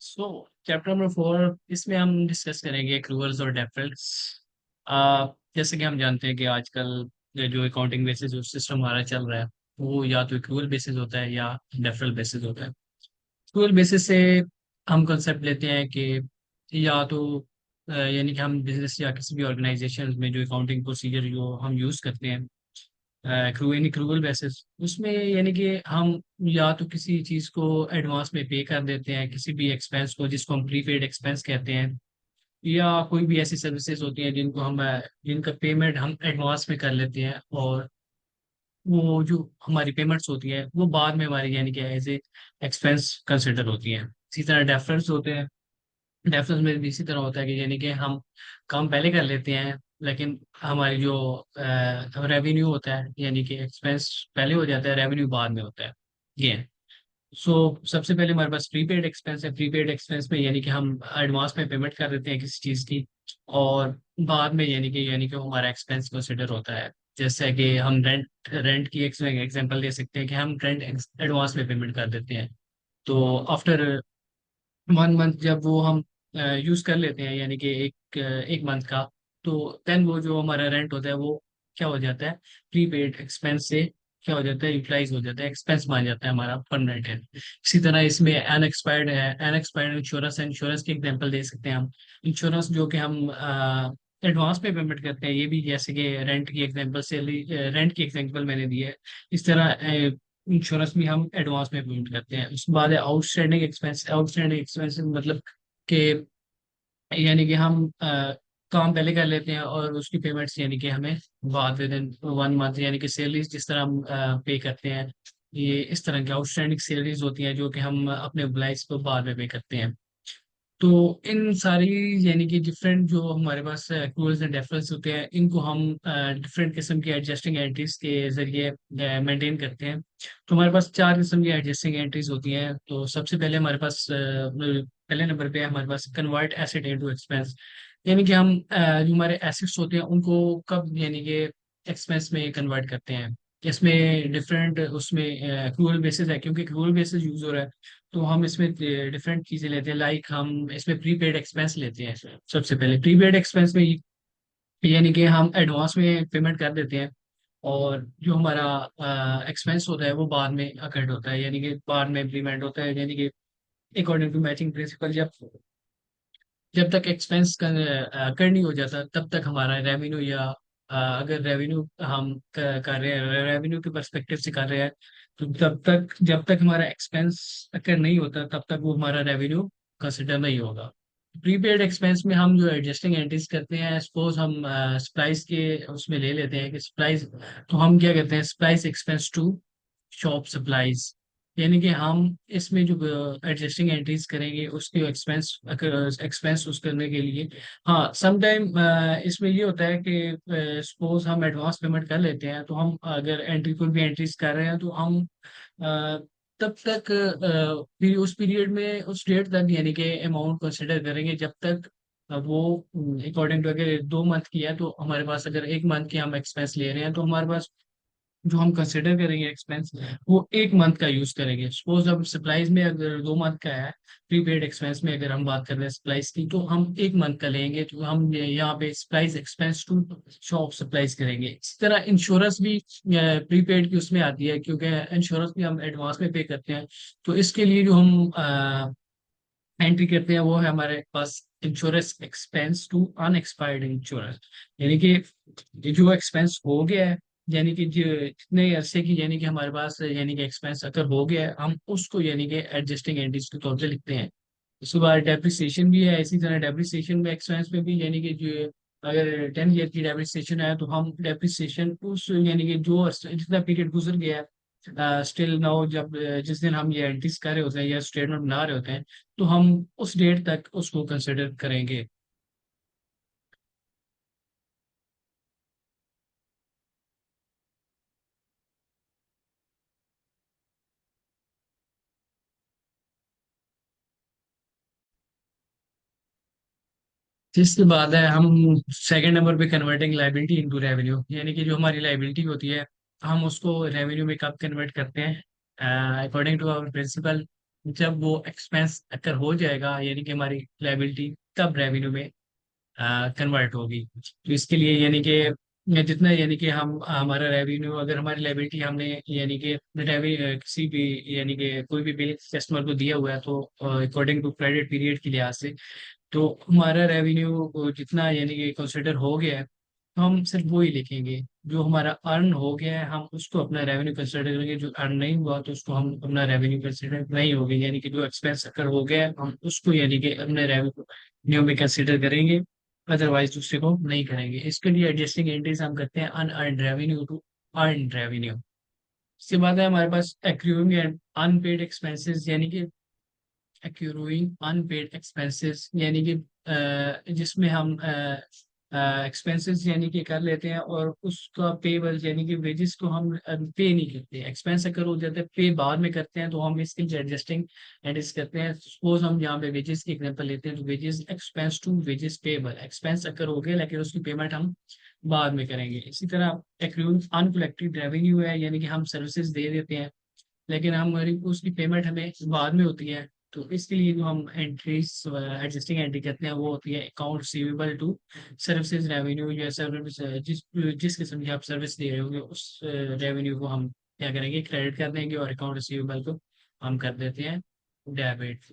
सो chapter number 4 इसमें हम discuss करेंगे एक्रूवल्स और डेफरल्स। जैसे कि हम जानते हैं कि आजकल ये जो अकाउंटिंग बेसिस जो सिस्टम हमारा चल रहा है वो या तो एक्रूवल बेसिस होता है या डेफरल बेसिस होता है। एक्रूवल बेसिस से हम कंसेप्ट लेते हैं कि या तो यानी कि हम बिजनेस या किसी भी ऑर्गेनाइजेशन में जो अकाउंटिंग प्रोसीजर जो हम यूज़ करते हैं एक्रूवल बेसिस उसमें यानी कि हम या तो किसी चीज़ को एडवांस में पे कर देते हैं किसी भी एक्सपेंस को जिसको हम प्रीपेड एक्सपेंस कहते हैं, या कोई भी ऐसी सर्विसेज होती हैं जिनको हम जिनका पेमेंट हम एडवांस में कर लेते हैं और वो जो हमारी पेमेंट्स होती है वो बाद में हमारी यानी कि एज ए एक्सपेंस कंसिडर होती हैं। इसी तरह डेफरेंस होते हैं। डेफरेंस में भी इसी तरह होता है कि यानी कि हम काम पहले कर लेते हैं लेकिन हमारी जो रेवेन्यू होता है यानी कि एक्सपेंस पहले हो जाता है रेवेन्यू बाद में होता है। ये है। सो सबसे पहले हमारे पास प्रीपेड एक्सपेंस है। प्रीपेड एक्सपेंस में यानी कि हम एडवांस में पेमेंट कर देते हैं किसी चीज़ की और बाद में यानी कि हमारा एक्सपेंस कंसिडर होता है। जैसे कि हम रेंट रेंट की एग्जांपल दे सकते हैं कि हम रेंट एडवांस में पेमेंट कर देते हैं। तो आफ्टर 1 मंथ जब वो हम यूज कर लेते हैं यानी कि एक मंथ का, तो देन वो जो हमारा रेंट होता है वो क्या हो जाता है, प्रीपेड एक्सपेंस से क्या हो जाता है, यूटिलाइज हो जाता है, एक्सपेंस मान जाता है हमारा परमानेंट है। इसी तरह इसमें अनएक्सपायर्ड है। अनएक्सपायर्ड इंश्योरेंस है। इंश्योरेंस की एग्जांपल दे सकते हैं हम। इंश्योरेंस जो कि हम एडवांस में पेमेंट करते हैं, ये भी जैसे कि रेंट की एग्जांपल मैंने दी है। इस तरह इंश्योरेंस भी हम एडवांस में पेमेंट करते हैं। उसके बाद है आउटस्टैंडिंग एक्सपेंस। आउटस्टैंडिंग एक्सपेंस मतलब कि यानी कि हम काम पहले कर लेते हैं और उसकी पेमेंट्स यानी कि हमें बाद विद इन 1 मंथ यानी कि सैलरीज जिस तरह हम पे करते हैं, ये इस तरह की आउटस्टैंडिंग सैलरीज होती हैं जो कि हम अपने एम्प्लॉइज को बाद में पे करते हैं। तो इन सारी यानी कि डिफरेंट जो हमारे पास एक्रूवल्स एंड डेफरल्स होते हैं इनको हम डिफरेंट किस्म की एडजस्टिंग एंट्रीज के जरिए मेंटेन करते हैं। तो हमारे पास 4 किस्म की एडजस्टिंग एंट्रीज होती हैं। तो सबसे पहले हमारे पास पहले नंबर पे है हमारे पास कन्वर्ट एसेट इनटू एक्सपेंस। यानी कि हम जो हमारे एसेट्स होते हैं उनको कब यानी कि एक्सपेंस में कन्वर्ट करते हैं। इसमें डिफरेंट उसमें एक्रूवल बेसिस है क्योंकि एक्रूवल बेसिस यूज हो रहा है। तो हम इसमें डिफरेंट चीजें लेते हैं, लाइक हम इसमें प्रीपेड एक्सपेंस लेते हैं। सबसे पहले प्रीपेड एक्सपेंस में यानी कि हम एडवांस में पेमेंट कर देते हैं और जो हमारा एक्सपेंस होता है वो बाद में अकर्ड होता है यानी कि बाद में इम्प्लीमेंट होता है। यानी कि अकॉर्डिंग टू मैचिंग प्रिंसिपल जब जब तक एक्सपेंस कर नहीं हो जाता तब तक हमारा रेवेन्यू या अगर रेवेन्यू हम कर रहे हैं, रेवेन्यू के परस्पेक्टिव से कर रहे हैं, तो तब तक जब तक हमारा एक्सपेंस अगर नहीं होता तब तक वो हमारा रेवेन्यू कंसिडर नहीं होगा। प्रीपेड एक्सपेंस में हम जो एडजस्टिंग एंट्रीज करते हैं, सपोज हम सप्लाईज के उसमें ले लेते हैं कि सप्लाईज, तो हम क्या कहते हैं, supplies expense to shop supplies. यानी कि हम इसमें जो एडजस्टिंग एंट्रीज करेंगे उसके एक्सपेंस एक्सपेंस उस करने के लिए। हाँ, समटाइम इसमें ये होता है कि सपोज हम एडवांस पेमेंट कर लेते हैं, तो हम अगर एंट्री कोई भी एंट्रीज कर रहे हैं तो हम अ, तब तक फिर उस पीरियड में उस डेट तक यानी कि अमाउंट कंसिडर करेंगे जब तक वो अकॉर्डिंग टू, अगर 2 मंथ की है तो हमारे पास, अगर 1 मंथ की हम एक्सपेंस ले रहे हैं तो हमारे पास जो हम कंसिडर करेंगे एक्सपेंस वो 1 मंथ का यूज करेंगे। सपोज अब सप्लाईज में अगर 2 मंथ का है, प्रीपेड एक्सपेंस में अगर हम बात कर रहे हैं सप्लाईज की, तो हम 1 मंथ का लेंगे, तो हम यहाँ पे supplies expense to shop supplies करेंगे। इसी तरह इंश्योरेंस भी प्रीपेड की उसमें आती है क्योंकि इंश्योरेंस भी हम एडवांस में पे करते हैं। तो इसके लिए जो हम एंट्री करते हैं वो है हमारे पास insurance expense to unexpired insurance. यानी कि ये जो एक्सपेंस हो गया है, यानी कि जो जितने अरसे की यानी कि हमारे पास यानी कि एक्सपेंस अगर हो गया है, हम उसको यानी कि एडजस्टिंग एंट्रीज के तौर पे लिखते हैं। उसके बाद डेप्रिसिएशन भी है। इसी तरह डेप्रिसिएशन में एक्सपेंस में भी यानी कि जो अगर 10 ईयर की डेप्रिसिएशन है तो हम डेप्रिसिएशन उस यानी कि जो जितना पीरियड गुजर गया है स्टिल नाउ, जब जिस दिन हम ये एंट्रीज कर रहे होते हैं या स्टेटमेंट बना रहे होते हैं, तो हम उस डेट तक उसको कंसिडर करेंगे। जिसके बाद है हम सेकंड नंबर पे कन्वर्टिंग लाइबिलिटी इनटू रेवेन्यू। यानी कि जो हमारी लाइबिलिटी होती है हम उसको रेवेन्यू में कब कन्वर्ट करते हैं, अकॉर्डिंग टू आवर प्रिंसिपल। जब वो एक्सपेंस अगर हो जाएगा यानी कि हमारी लायबिलिटी, तब रेवेन्यू में कन्वर्ट होगी। तो इसके लिए यानी कि जितना यानी कि हम हमारा रेवेन्यू, अगर हमारी लायबिलिटी हमने यानी कि किसी भी यानी कि कोई भी बिल कस्टमर को दिया हुआ है, तो अकॉर्डिंग टू क्रेडिट पीरियड के लिहाज से, तो हमारा रेवेन्यू जितना यानी कि कंसिडर हो गया है, तो हम सिर्फ वो ही लिखेंगे। जो हमारा अर्न हो गया है हम उसको अपना रेवेन्यू कंसिडर करेंगे, जो अर्न नहीं हुआ तो उसको हम अपना रेवेन्यू कंसिडर नहीं होगा। यानी कि जो एक्सपेंस अगर हो गया है हम उसको यानी कि अपने रेवेन्यू में कंसिडर करेंगे, अदरवाइज दूसरे को नहीं करेंगे। इसके लिए एडजस्टिंग एंट्रीज हम करते हैं unearned revenue to earn revenue. इसके बाद है हमारे पास एक्रूइंग एंड अनपेड एक्सपेंसेस, यानी कि एक्यूरिंग अनपेड एक्सपेंसेस यानी कि जिसमें हम एक्सपेंसेस यानी कि कर लेते हैं और उसका पेबल यानी कि वेजेस को हम पे नहीं करते। एक्सपेंस अगर हो जाता है पे बाद में करते हैं, तो हम इसके लिए एडजस्टिंग एंट्रीज करते हैं। सपोज हम यहाँ पे वेजेस की एग्जांपल लेते हैं, तो wages expense to wages payable, expense अगर हो गया लेकिन उसकी पेमेंट हम बाद में करेंगे। इसी तरह एक्रूइंग अनकलेक्टेड रेवेन्यू है, यानी कि हम सर्विसेज दे देते हैं लेकिन हमारी उसकी पेमेंट हमें बाद में होती है। तो इसके लिए जो हम एंट्रीज एडजस्टिंग एंट्री करते हैं वो होती है account receivable to services revenue, या सर्विस जिस जिस किस्म की आप सर्विस दे रहे होंगे उस रेवेन्यू को हम क्या करेंगे, क्रेडिट कर देंगे, और अकाउंट रिसीवेबल को हम कर देते हैं डेबिट।